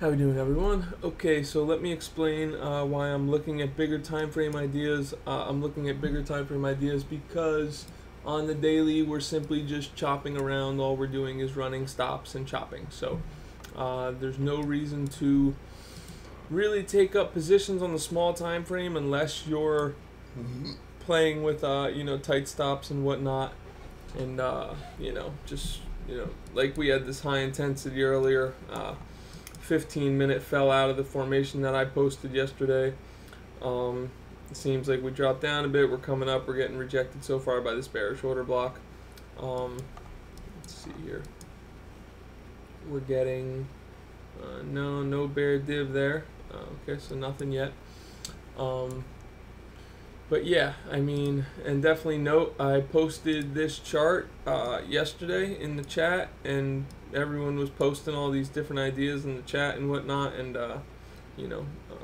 How we doing, everyone? Okay, so let me explain why I'm looking at bigger time frame ideas. I'm looking at bigger time frame ideas because on the daily we're simply just chopping around. All we're doing is running stops and chopping. So there's no reason to really take up positions on the small time frame unless you're playing with tight stops and whatnot, and just like we had this high intensity earlier. 15-minute fell out of the formation that I posted yesterday. It seems like we dropped down a bit. We're coming up. We're getting rejected so far by this bearish order block. Let's see here. We're getting no bear div there. Okay, so nothing yet. But yeah, I mean, and definitely note I posted this chart yesterday in the chat, and everyone was posting all these different ideas in the chat and whatnot. And I'm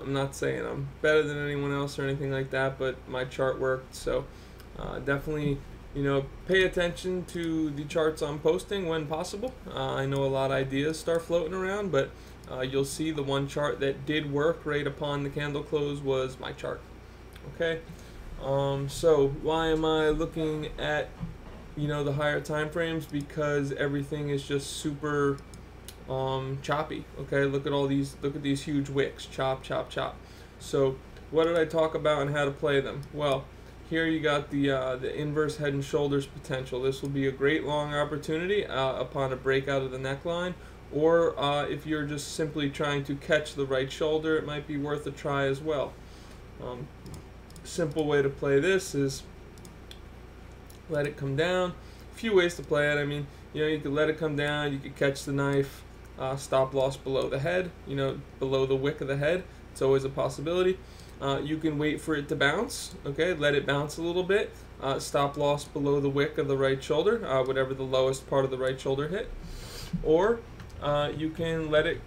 not saying I'm better than anyone else or anything like that, but my chart worked. So definitely, pay attention to the charts I'm posting when possible. I know a lot of ideas start floating around, but you'll see the one chart that did work right upon the candle close was my chart. Okay. So why am I looking at the higher time frames? Because everything is just super choppy. Okay, look at these huge wicks, chop chop chop. So what did I talk about and how to play them? Well, here you got the inverse head and shoulders potential. This will be a great long opportunity upon a breakout of the neckline, or if you're just simply trying to catch the right shoulder, it might be worth a try as well. Simple way to play this is let it come down. A few ways to play it. I mean, you could let it come down, you could catch the knife, stop loss below the head, below the wick of the head. It's always a possibility. You can wait for it to bounce, okay, let it bounce a little bit, stop loss below the wick of the right shoulder, whatever the lowest part of the right shoulder hit. Or you can let it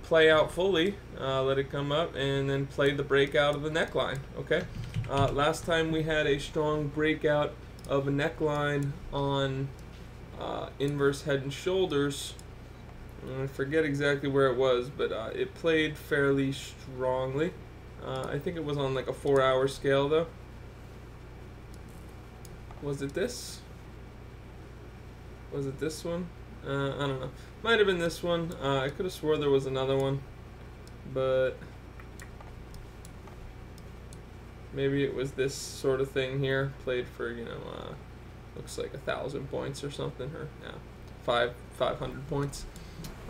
play out fully, let it come up, and then play the breakout of the neckline, okay? Last time we had a strong breakout of a neckline on inverse head and shoulders. I forget exactly where it was, but it played fairly strongly. I think it was on like a 4-hour scale though. Was it this? Was it this one? I don't know. Might have been this one. I could have swore there was another one, but maybe it was this sort of thing here, played for, looks like 1,000 points or something, or 500 points.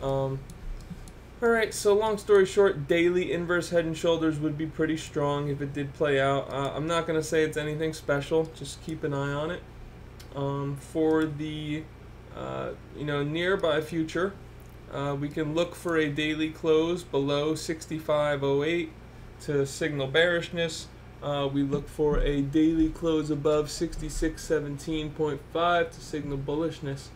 Alright, so long story short, daily inverse head and shoulders would be pretty strong if it did play out. I'm not going to say it's anything special, just keep an eye on it. For the, nearby future, we can look for a daily close below 65.08 to signal bearishness. We look for a daily close above 66.17.5 to signal bullishness.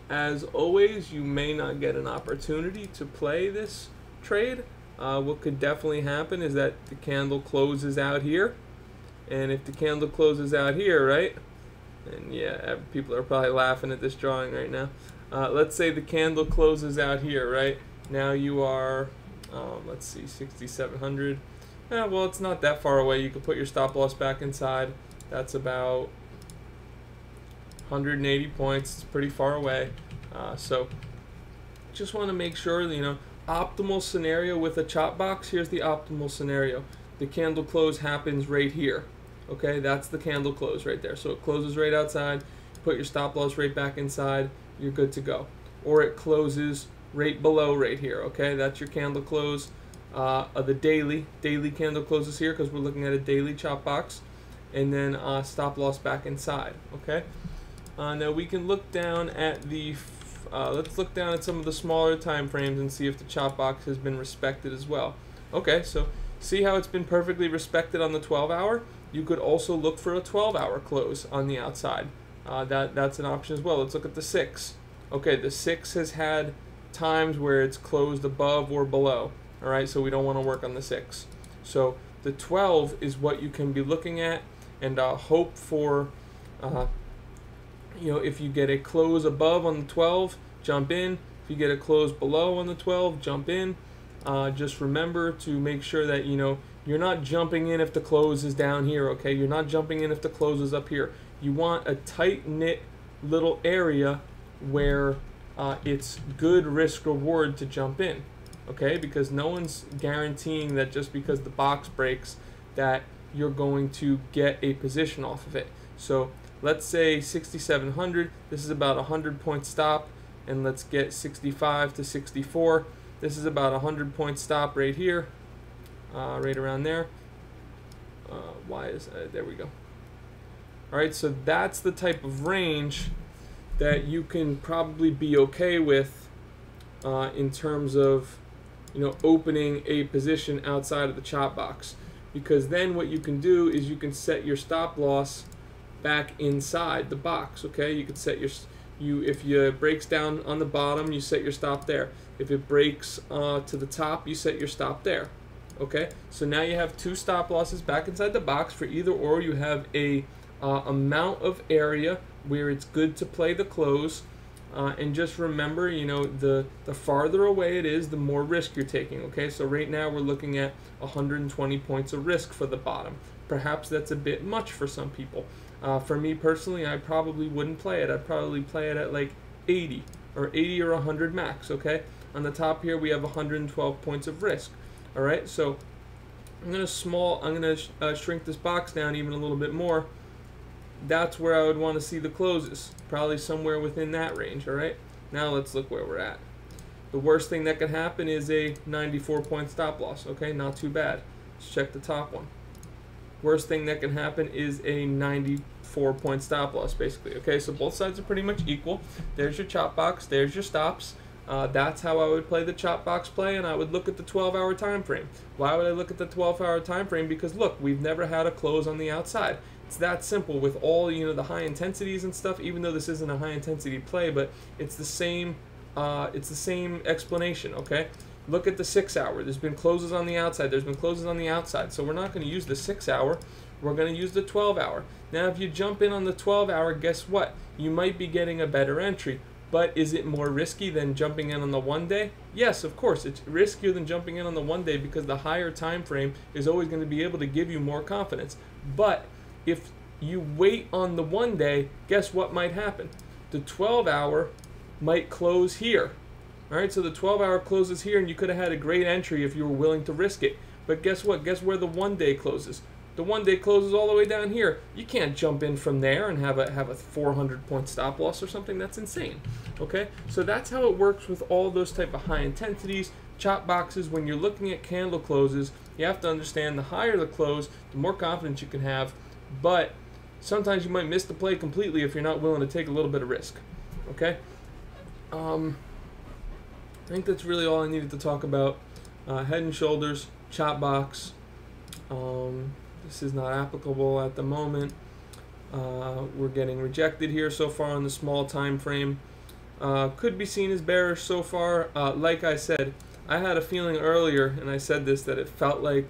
As always, you may not get an opportunity to play this trade. What could definitely happen is that the candle closes out here. And if the candle closes out here, right? And yeah, people are probably laughing at this drawing right now. Let's say the candle closes out here, right? Now you are, let's see, 6,700. Yeah, well, it's not that far away. You can put your stop loss back inside. That's about 180 points. It's pretty far away. So just want to make sure, optimal scenario with a chop box. Here's the optimal scenario. The candle close happens right here. Okay, that's the candle close right there. So it closes right outside. Put your stop loss right back inside. You're good to go. Or it closes right below right here. Okay, that's your candle close. The daily candle closes here because we're looking at a daily chop box, and then stop loss back inside. Okay. Now we can look down at the let's look down at some of the smaller time frames and see if the chop box has been respected as well. Okay, so see how it's been perfectly respected on the 12-hour. You could also look for a 12-hour close on the outside. That's an option as well. Let's look at the 6. Okay, the 6 has had times where it's closed above or below. All right, so we don't want to work on the 6. So the 12 is what you can be looking at, and hope for, if you get a close above on the 12, jump in. If you get a close below on the 12, jump in. Just remember to make sure that you're not jumping in if the close is down here, okay? You're not jumping in if the close is up here. You want a tight-knit little area where it's good risk reward to jump in, okay? Because no one's guaranteeing that just because the box breaks that you're going to get a position off of it. So let's say 6,700, this is about a 100-point stop, and let's get 65 to 64. This is about a 100-point stop right here, right around there. There we go. All right, so that's the type of range that you can probably be okay with in terms of opening a position outside of the chop box, because then what you can do is you can set your stop loss back inside the box. Okay, you can set if it breaks down on the bottom, you set your stop there. If it breaks to the top, you set your stop there. Okay, so now you have two stop losses back inside the box for either or. You have a amount of area where it's good to play the close, and just remember, the farther away it is, the more risk you're taking. Okay, so right now we're looking at 120 points of risk for the bottom. Perhaps that's a bit much for some people. For me personally, I probably wouldn't play it. I'd probably play it at like 80 or 100 max. Okay, on the top here we have 112 points of risk. All right, so I'm gonna shrink this box down even a little bit more. That's where I would want to see the closes, probably somewhere within that range. All right, now let's look where we're at. The worst thing that could happen is a 94-point stop loss. Okay, not too bad. Let's check the top one. Worst thing that can happen is a 94-point stop loss, basically. Okay, so both sides are pretty much equal. There's your chop box, there's your stops. That's how I would play the chop box play, and I would look at the 12-hour time frame. Why would I look at the 12-hour time frame? Because look, we've never had a close on the outside. It's that simple with all the high intensities and stuff. Even though this isn't a high intensity play, but it's the same explanation. Okay, look at the 6-hour. There's been closes on the outside. There's been closes on the outside. So we're not going to use the 6-hour. We're going to use the 12-hour. Now, if you jump in on the 12-hour, guess what? You might be getting a better entry. But is it more risky than jumping in on the 1 day? Yes, of course. It's riskier than jumping in on the 1 day because the higher time frame is always going to be able to give you more confidence. But if you wait on the 1 day, guess what might happen? The 12-hour might close here. All right, so the 12-hour closes here, and you could have had a great entry if you were willing to risk it. But guess what? Guess where the 1 day closes? The 1 day closes all the way down here. You can't jump in from there and have a 400-point stop loss or something. That's insane. Okay, so that's how it works with all those type of high intensities, chop boxes. When you're looking at candle closes, you have to understand the higher the close, the more confidence you can have. But sometimes you might miss the play completely if you're not willing to take a little bit of risk. Okay, I think that's really all I needed to talk about. Head and shoulders, chop box. This is not applicable at the moment. We're getting rejected here so far on the small time frame. Could be seen as bearish so far. Like I said, I had a feeling earlier, and I said this, that it felt like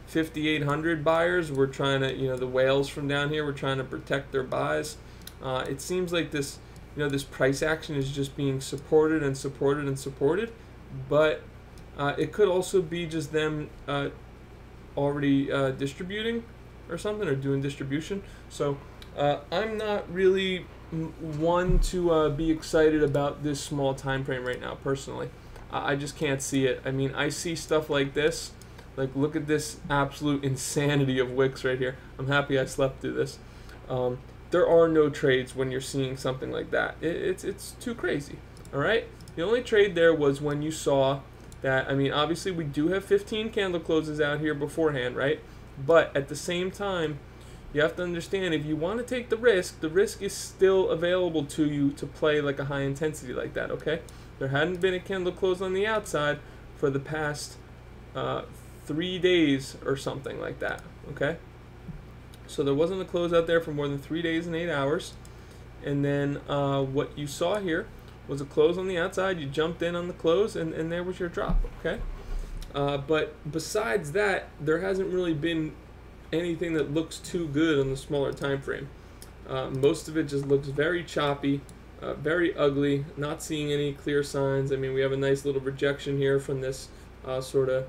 5,800 buyers were trying to, the whales from down here were trying to protect their buys. It seems like this, this price action is just being supported and supported and supported, but it could also be just them already distributing or something, or doing distribution. So I'm not really one to be excited about this small time frame right now personally. I just can't see it. I mean, I see stuff like this, like look at this absolute insanity of wicks right here. I'm happy I slept through this. There are no trades when you're seeing something like that. It's too crazy. All right, the only trade there was when you saw that, I mean, obviously we do have 15 candle closes out here beforehand, right? But at the same time, you have to understand, if you want to take the risk is still available to you to play like a high intensity like that, okay? There hadn't been a candle close on the outside for the past 3 days or something like that, okay? So there wasn't a close out there for more than 3 days and 8 hours. And then what you saw here was a close on the outside. You jumped in on the close, and there was your drop, okay? But besides that, there hasn't really been anything that looks too good on the smaller time frame. Most of it just looks very choppy, very ugly, not seeing any clear signs. I mean, we have a nice little rejection here from this sort of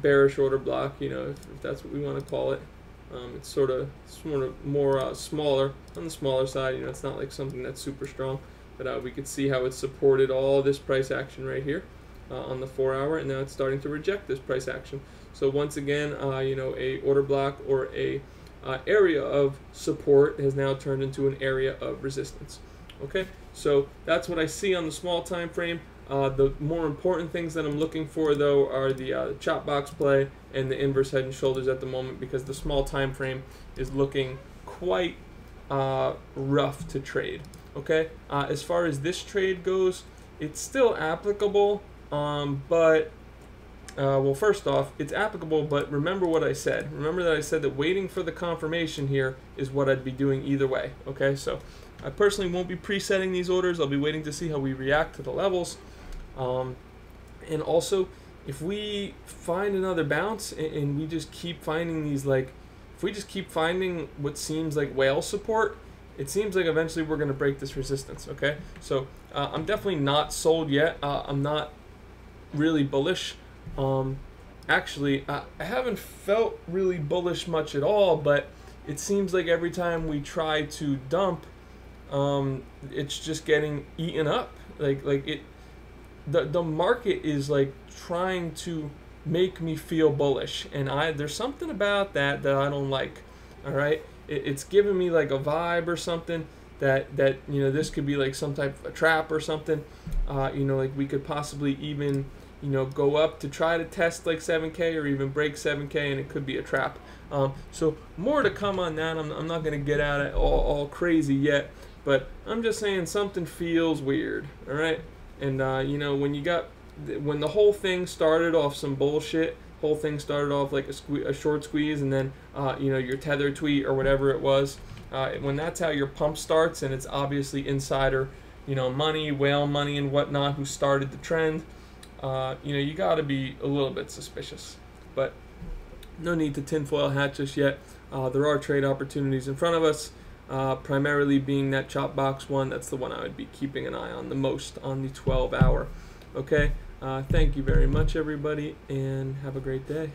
bearish order block, if that's what we want to call it. It's sort of more smaller, on the smaller side. It's not like something that's super strong, but we could see how it supported all this price action right here on the 4 hour, and now it's starting to reject this price action. So once again, a order block or a area of support has now turned into an area of resistance. Okay, so that's what I see on the small time frame. The more important things that I'm looking for, though, are the chop box play and the inverse head and shoulders at the moment, because the small time frame is looking quite rough to trade. Okay, as far as this trade goes, it's still applicable, but well, first off, it's applicable, but remember what I said. Remember that I said that waiting for the confirmation here is what I'd be doing either way. Okay, so I personally won't be presetting these orders. I'll be waiting to see how we react to the levels. And also, if we find another bounce and we just keep finding these, if we just keep finding what seems like whale support, it seems like eventually we're going to break this resistance. Okay, so I'm definitely not sold yet. I'm not really bullish. Actually, I haven't felt really bullish much at all, but it seems like every time we try to dump, it's just getting eaten up. The market is trying to make me feel bullish, and there's something about that I don't like. All right, it's giving me like a vibe or something that this could be like some type of a trap or something. Like we could possibly even go up to try to test like 7K or even break 7K, and it could be a trap. So more to come on that. I'm not going to get at it all crazy yet, but I'm just saying something feels weird. All right. And when the whole thing started off some bullshit, whole thing started off like a short squeeze, and then your tether tweet or whatever it was, when that's how your pump starts, and it's obviously insider money, whale money and whatnot who started the trend, you got to be a little bit suspicious. But no need to tinfoil hat just yet. There are trade opportunities in front of us. Primarily being that chop box one. That's the one I would be keeping an eye on the most on the 12 hour. Okay, thank you very much, everybody, and have a great day.